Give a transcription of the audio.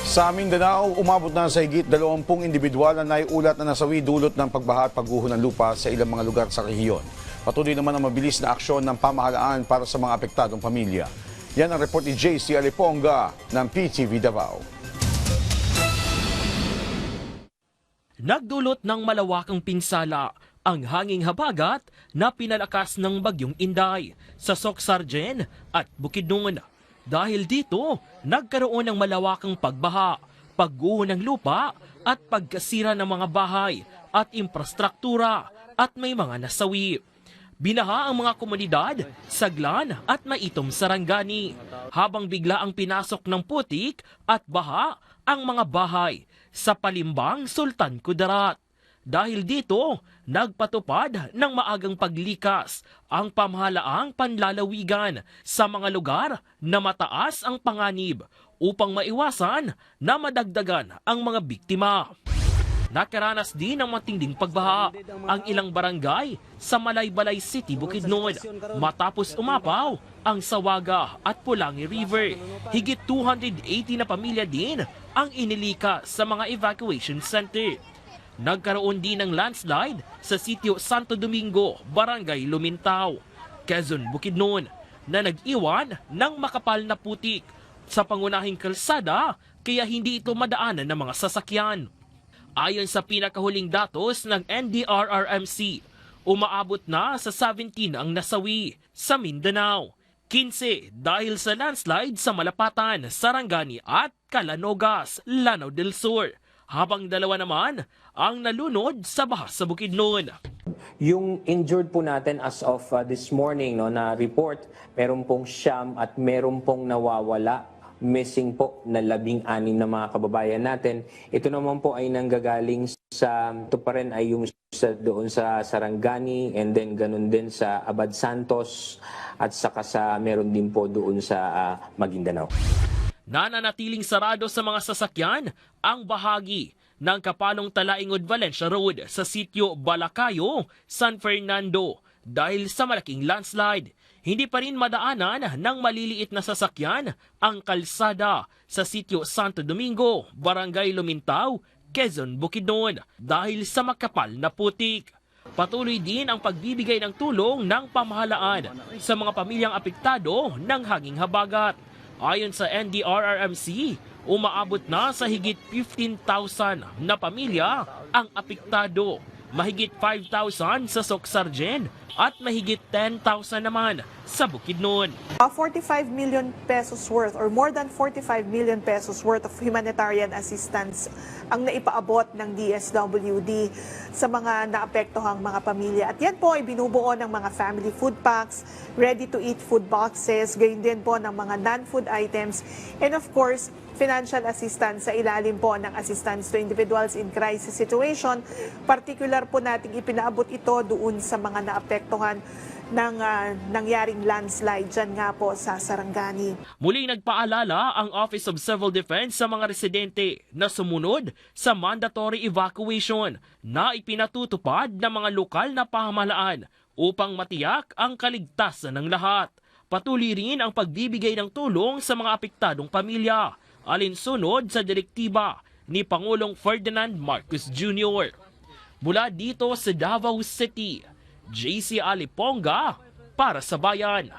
Sa Mindanao, umabot na sa higit 20 individual na naiulat na nasawi dulot ng pagbaha at pagguho ng lupa sa ilang mga lugar sa rehiyon. Patuloy naman ang mabilis na aksyon ng pamahalaan para sa mga apektadong pamilya. Yan ang report ni JC Aliponga ng PTV Davao. Nagdulot ng malawakang pinsala ang hanging habagat na pinalakas ng bagyong Inday sa Socsargen at Bukidnon. Dahil dito, nagkaroon ng malawakang pagbaha, pagguho ng lupa at pagkasira ng mga bahay at infrastruktura at may mga nasawi. Binaha ang mga komunidad, Saglan at Maitom Sarangani habang bigla ang pinasok ng putik at baha ang mga bahay sa Palimbang, Sultan Kudarat. Dahil dito, nagpatupad ng maagang paglikas ang pamahalaang panlalawigan sa mga lugar na mataas ang panganib upang maiwasan na madagdagan ang mga biktima. Nakaranas din ng matinding pagbaha ang ilang barangay sa Malaybalay City, Bukidnon matapos umapaw ang Sawaga at Pulangi River. Higit 280 na pamilya din ang inilika sa mga evacuation center. Nagkaroon din ng landslide sa sitio Santo Domingo, Barangay Lumintao, Quezon, Bukidnon na nag-iwan ng makapal na putik sa pangunahing kalsada kaya hindi ito madaanan ng mga sasakyan. Ayon sa pinakahuling datos ng NDRRMC, umaabot na sa 17 ang nasawi sa Mindanao, 15 dahil sa landslide sa Malapatan, Sarangani at Calanogas, Lanao del Sur, habang 2 naman ang nalunod sa baha sa Bukidnon. Yung injured po natin as of this morning na report, meron pong 9 at meron pong nawawala, missing po na 16 na mga kababayan natin. Ito naman po ay nanggagaling sa, ito pa rin ay yung doon sa Sarangani and then ganun din sa Abad Santos at saka sa meron din po doon sa Maguindanao. Nananatiling sarado sa mga sasakyan ang bahagi ng Kapalong Talaingod Valencia Road sa sitio Balacayo, San Fernando dahil sa malaking landslide. Hindi pa rin madaanan ng maliliit na sasakyan ang kalsada sa sitio Santo Domingo, Barangay Lumintao, Quezon, Bukidnon dahil sa makapal na putik. Patuloy din ang pagbibigay ng tulong ng pamahalaan sa mga pamilyang apektado ng hanging habagat. Ayon sa NDRRMC, umaabot na sa higit 15,000 na pamilya ang apektado, mahigit 5,000 sa Socsargen at mahigit 10,000 naman sa Bukidnon. 45 million pesos worth or more than 45 million pesos worth of humanitarian assistance ang naipaabot ng DSWD sa mga naapektuhang mga pamilya. At yan po ay binubuo ng mga family food packs, ready-to-eat food boxes, gayon din po ng mga non-food items, and of course, financial assistance sa ilalim po ng assistance to individuals in crisis situation. Particular po nating ipinaabot ito doon sa mga naapektuhan ng nangyaring landslide dyan nga po sa Sarangani. Muling nagpaalala ang Office of Civil Defense sa mga residente na sumunod sa mandatory evacuation na ipinatutupad ng mga lokal na pamahalaan upang matiyak ang kaligtasan ng lahat. Patuloy rin ang pagbibigay ng tulong sa mga apektadong pamilya, alinsunod sa direktiba ni Pangulong Ferdinand Marcos Jr. Mula dito sa Davao City, JC Aliponga para sa Bayan.